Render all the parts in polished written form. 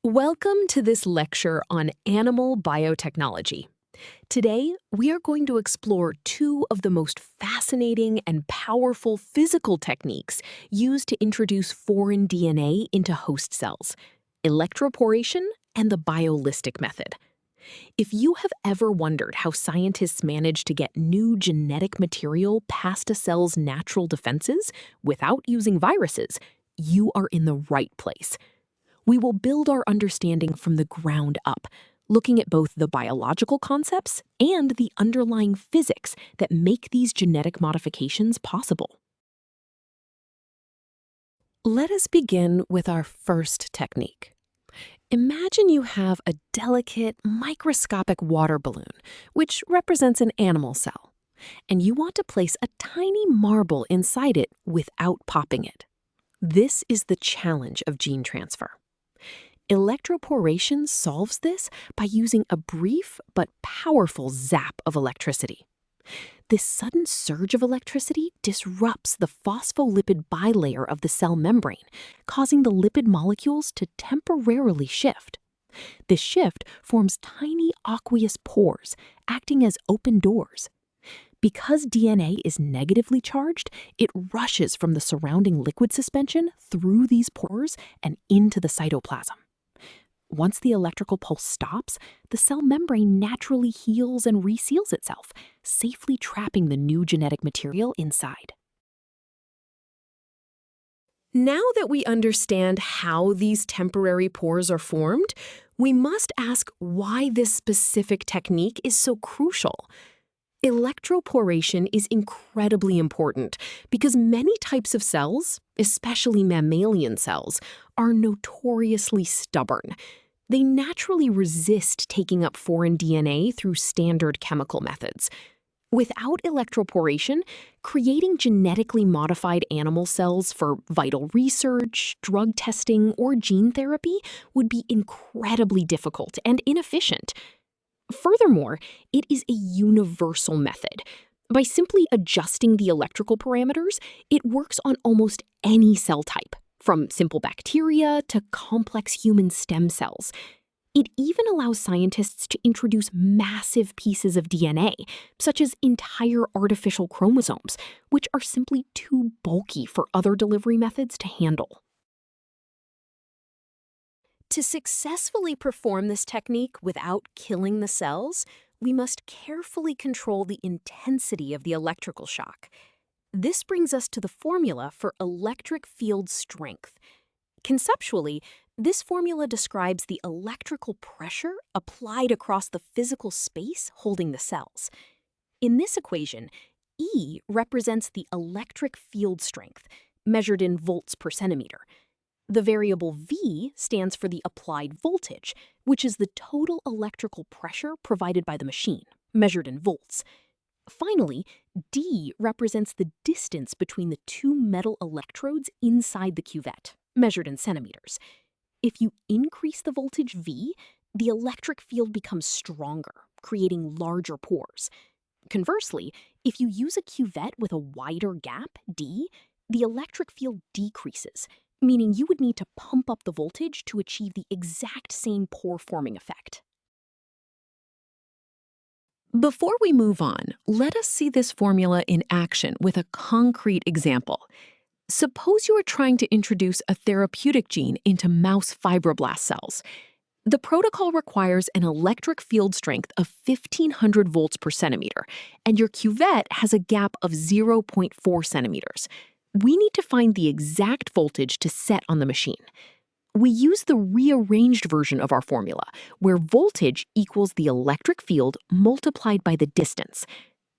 Welcome to this lecture on animal biotechnology. Today, we are going to explore two of the most fascinating and powerful physical techniques used to introduce foreign DNA into host cells: electroporation and the biolistic method. If you have ever wondered how scientists manage to get new genetic material past a cell's natural defenses without using viruses, you are in the right place. We will build our understanding from the ground up, looking at both the biological concepts and the underlying physics that make these genetic modifications possible. Let us begin with our first technique. Imagine you have a delicate, microscopic water balloon, which represents an animal cell, and you want to place a tiny marble inside it without popping it. This is the challenge of gene transfer. Electroporation solves this by using a brief but powerful zap of electricity. This sudden surge of electricity disrupts the phospholipid bilayer of the cell membrane, causing the lipid molecules to temporarily shift. This shift forms tiny aqueous pores, acting as open doors. Because DNA is negatively charged, it rushes from the surrounding liquid suspension through these pores and into the cytoplasm. Once the electrical pulse stops, the cell membrane naturally heals and reseals itself, safely trapping the new genetic material inside. Now that we understand how these temporary pores are formed, we must ask why this specific technique is so crucial. Electroporation is incredibly important because many types of cells, especially mammalian cells, are notoriously stubborn. They naturally resist taking up foreign DNA through standard chemical methods. Without electroporation, creating genetically modified animal cells for vital research, drug testing, or gene therapy would be incredibly difficult and inefficient. Furthermore, it is a universal method. By simply adjusting the electrical parameters, it works on almost any cell type, from simple bacteria to complex human stem cells. It even allows scientists to introduce massive pieces of DNA, such as entire artificial chromosomes, which are simply too bulky for other delivery methods to handle. To successfully perform this technique without killing the cells, we must carefully control the intensity of the electrical shock. This brings us to the formula for electric field strength. Conceptually, this formula describes the electrical pressure applied across the physical space holding the cells. In this equation, E represents the electric field strength, measured in volts per centimeter. The variable V stands for the applied voltage, which is the total electrical pressure provided by the machine, measured in volts. Finally, D represents the distance between the two metal electrodes inside the cuvette, measured in centimeters. If you increase the voltage V, the electric field becomes stronger, creating larger pores. Conversely, if you use a cuvette with a wider gap, D, the electric field decreases, meaning you would need to pump up the voltage to achieve the exact same pore-forming effect. Before we move on, let us see this formula in action with a concrete example. Suppose you are trying to introduce a therapeutic gene into mouse fibroblast cells. The protocol requires an electric field strength of 1,500 volts per centimeter, and your cuvette has a gap of 0.4 centimeters. We need to find the exact voltage to set on the machine. We use the rearranged version of our formula, where voltage equals the electric field multiplied by the distance.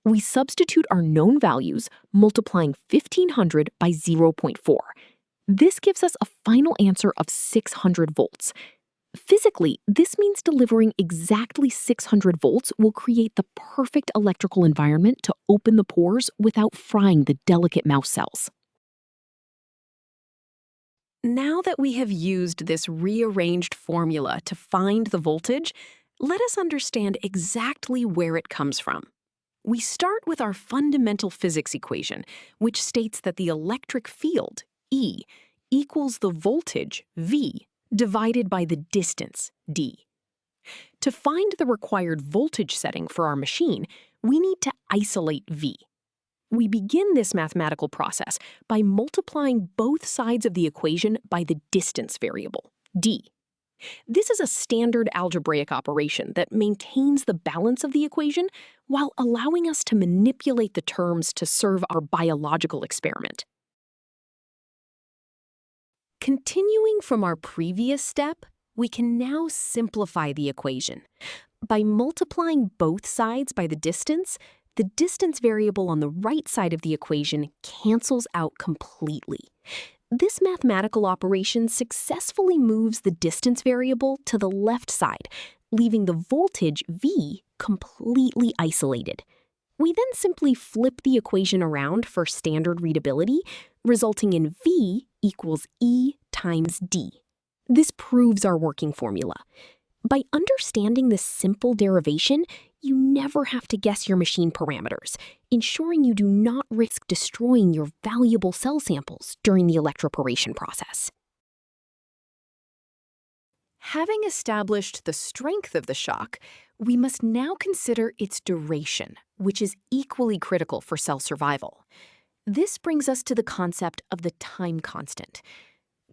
We substitute our known values, multiplying 1,500 by 0.4. This gives us a final answer of 600 volts. Physically, this means delivering exactly 600 volts will create the perfect electrical environment to open the pores without frying the delicate mouse cells. Now that we have used this rearranged formula to find the voltage, let us understand exactly where it comes from. We start with our fundamental physics equation, which states that the electric field, E, equals the voltage, V, divided by the distance, d. To find the required voltage setting for our machine, we need to isolate V. We begin this mathematical process by multiplying both sides of the equation by the distance variable, d. This is a standard algebraic operation that maintains the balance of the equation while allowing us to manipulate the terms to serve our biological experiment. Continuing from our previous step, we can now simplify the equation. By multiplying both sides by the distance variable on the right side of the equation cancels out completely. This mathematical operation successfully moves the distance variable to the left side, leaving the voltage V completely isolated. We then simply flip the equation around for standard readability, resulting in V equals E times D. This proves our working formula. By understanding this simple derivation, you never have to guess your machine parameters, ensuring you do not risk destroying your valuable cell samples during the electroporation process. Having established the strength of the shock, we must now consider its duration, which is equally critical for cell survival. This brings us to the concept of the time constant.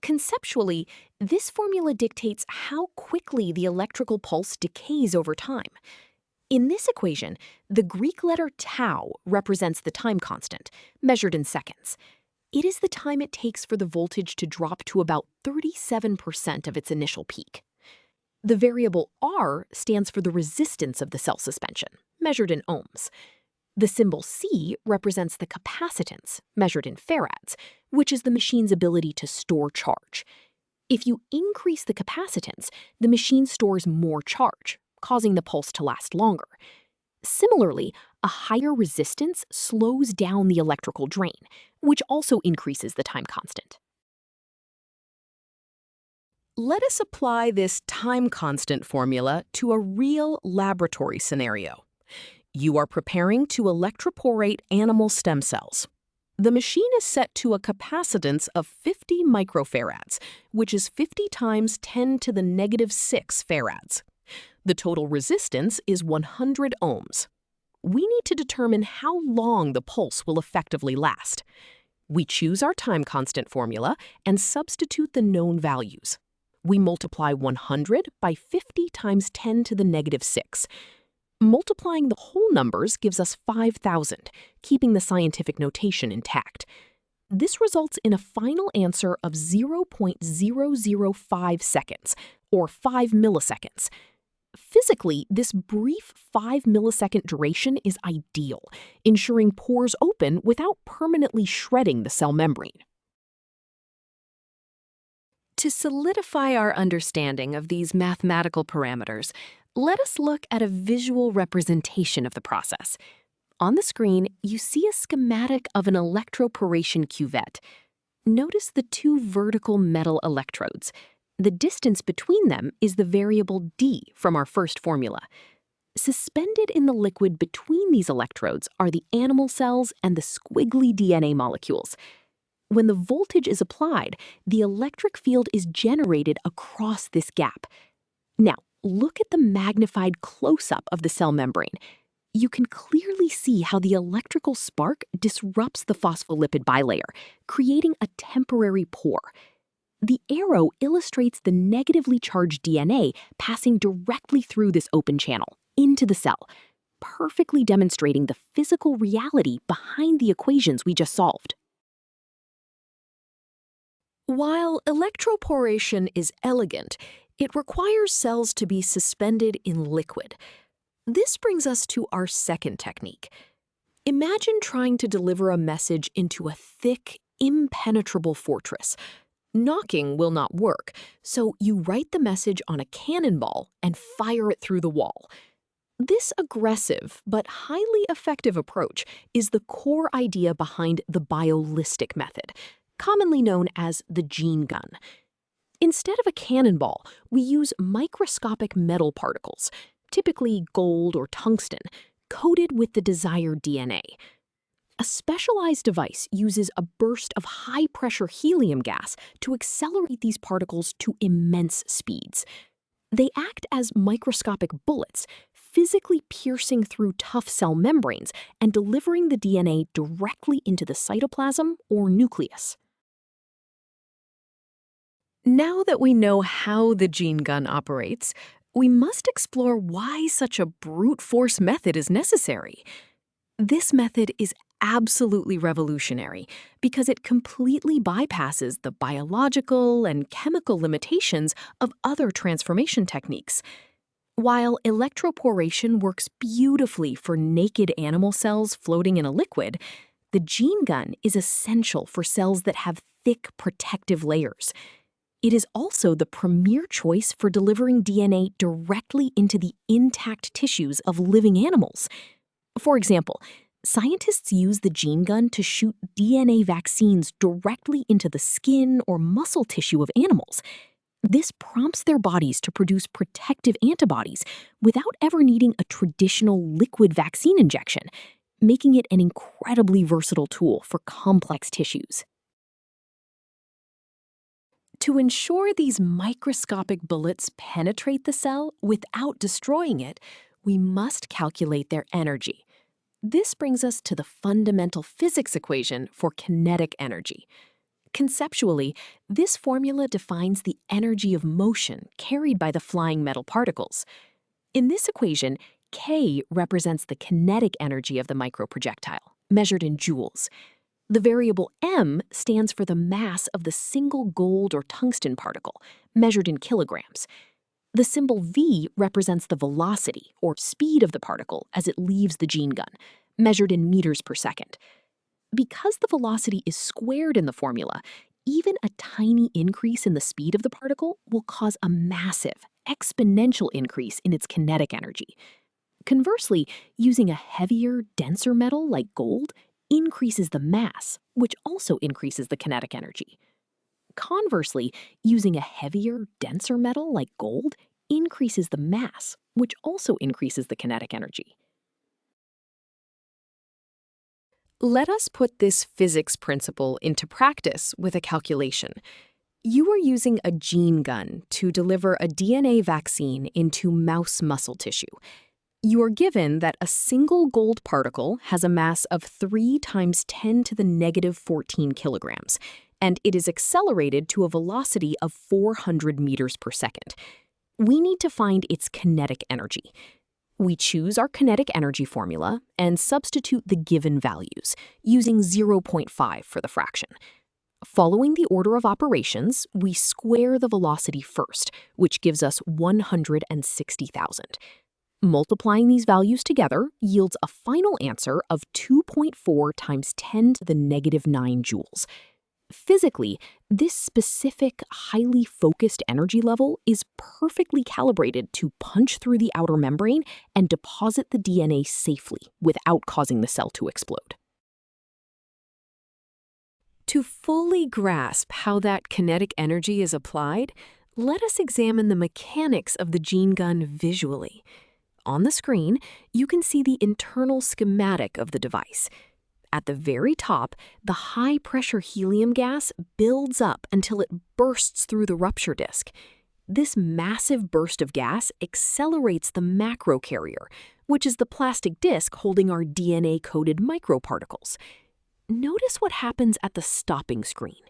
Conceptually, this formula dictates how quickly the electrical pulse decays over time. In this equation, the Greek letter tau represents the time constant, measured in seconds. It is the time it takes for the voltage to drop to about 37% of its initial peak. The variable R stands for the resistance of the cell suspension, measured in ohms. The symbol C represents the capacitance, measured in farads, which is the machine's ability to store charge. If you increase the capacitance, the machine stores more charge, causing the pulse to last longer. Similarly, a higher resistance slows down the electrical drain, which also increases the time constant. Let us apply this time constant formula to a real laboratory scenario. You are preparing to electroporate animal stem cells. The machine is set to a capacitance of 50 microfarads, which is 50 times 10 to the negative 6 farads. The total resistance is 100 ohms. We need to determine how long the pulse will effectively last. We choose our time constant formula and substitute the known values. We multiply 100 by 50 times 10 to the negative 6. Multiplying the whole numbers gives us 5,000, keeping the scientific notation intact. This results in a final answer of 0.005 seconds, or 5 milliseconds. Physically, this brief 5 millisecond duration is ideal, ensuring pores open without permanently shredding the cell membrane. To solidify our understanding of these mathematical parameters, let us look at a visual representation of the process. On the screen, you see a schematic of an electroporation cuvette. Notice the two vertical metal electrodes. The distance between them is the variable d from our first formula. Suspended in the liquid between these electrodes are the animal cells and the squiggly DNA molecules. When the voltage is applied, the electric field is generated across this gap. Now, look at the magnified close-up of the cell membrane. You can clearly see how the electrical spark disrupts the phospholipid bilayer, creating a temporary pore. The arrow illustrates the negatively charged DNA passing directly through this open channel, into the cell, perfectly demonstrating the physical reality behind the equations we just solved. While electroporation is elegant, it requires cells to be suspended in liquid. This brings us to our second technique. Imagine trying to deliver a message into a thick, impenetrable fortress. Knocking will not work, so you write the message on a cannonball and fire it through the wall. This aggressive but highly effective approach is the core idea behind the biolistic method, commonly known as the gene gun. Instead of a cannonball, we use microscopic metal particles, typically gold or tungsten, coated with the desired DNA. A specialized device uses a burst of high-pressure helium gas to accelerate these particles to immense speeds. They act as microscopic bullets, physically piercing through tough cell membranes and delivering the DNA directly into the cytoplasm or nucleus. Now that we know how the gene gun operates, we must explore why such a brute force method is necessary. This method is absolutely revolutionary because it completely bypasses the biological and chemical limitations of other transformation techniques. While electroporation works beautifully for naked animal cells floating in a liquid, the gene gun is essential for cells that have thick protective layers. It is also the premier choice for delivering DNA directly into the intact tissues of living animals. For example, scientists use the gene gun to shoot DNA vaccines directly into the skin or muscle tissue of animals. This prompts their bodies to produce protective antibodies without ever needing a traditional liquid vaccine injection, making it an incredibly versatile tool for complex tissues. To ensure these microscopic bullets penetrate the cell without destroying it, we must calculate their energy. This brings us to the fundamental physics equation for kinetic energy. Conceptually, this formula defines the energy of motion carried by the flying metal particles. In this equation, K represents the kinetic energy of the microprojectile, measured in joules. The variable m stands for the mass of the single gold or tungsten particle, measured in kilograms. The symbol v represents the velocity, or speed of the particle as it leaves the gene gun, measured in meters per second. Because the velocity is squared in the formula, even a tiny increase in the speed of the particle will cause a massive, exponential increase in its kinetic energy. Conversely, using a heavier, denser metal like gold increases the mass, which also increases the kinetic energy. Conversely, using a heavier, denser metal like gold increases the mass, which also increases the kinetic energy. Let us put this physics principle into practice with a calculation. You are using a gene gun to deliver a DNA vaccine into mouse muscle tissue. You are given that a single gold particle has a mass of 3 × 10⁻14 kilograms, and it is accelerated to a velocity of 400 meters per second. We need to find its kinetic energy. We choose our kinetic energy formula and substitute the given values, using 0.5 for the fraction. Following the order of operations, we square the velocity first, which gives us 160,000. Multiplying these values together yields a final answer of 2.4 × 10⁻9 joules. Physically, this specific, highly focused energy level is perfectly calibrated to punch through the outer membrane and deposit the DNA safely without causing the cell to explode. To fully grasp how that kinetic energy is applied, let us examine the mechanics of the gene gun visually. On the screen, you can see the internal schematic of the device. At the very top, the high-pressure helium gas builds up until it bursts through the rupture disk. This massive burst of gas accelerates the macrocarrier, which is the plastic disc holding our DNA-coded microparticles. Notice what happens at the stopping screen.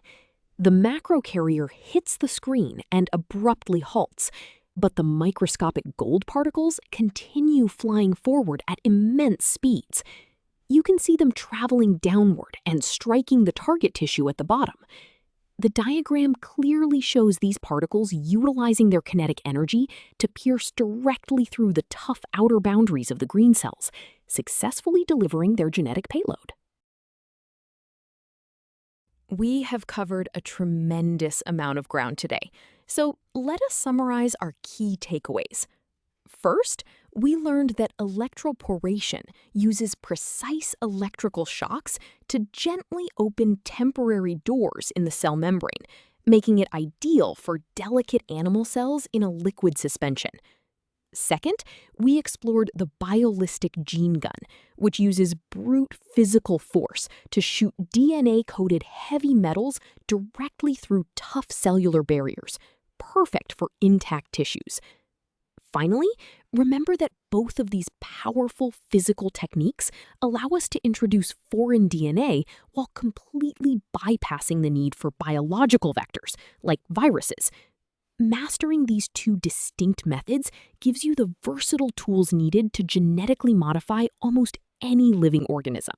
The macrocarrier hits the screen and abruptly halts, but the microscopic gold particles continue flying forward at immense speeds. You can see them traveling downward and striking the target tissue at the bottom. The diagram clearly shows these particles utilizing their kinetic energy to pierce directly through the tough outer boundaries of the green cells, successfully delivering their genetic payload. We have covered a tremendous amount of ground today, so let us summarize our key takeaways. First, we learned that electroporation uses precise electrical shocks to gently open temporary doors in the cell membrane, making it ideal for delicate animal cells in a liquid suspension. Second, we explored the biolistic gene gun, which uses brute physical force to shoot DNA-coated heavy metals directly through tough cellular barriers, perfect for intact tissues. Finally, remember that both of these powerful physical techniques allow us to introduce foreign DNA while completely bypassing the need for biological vectors, like viruses. Mastering these two distinct methods gives you the versatile tools needed to genetically modify almost any living organism.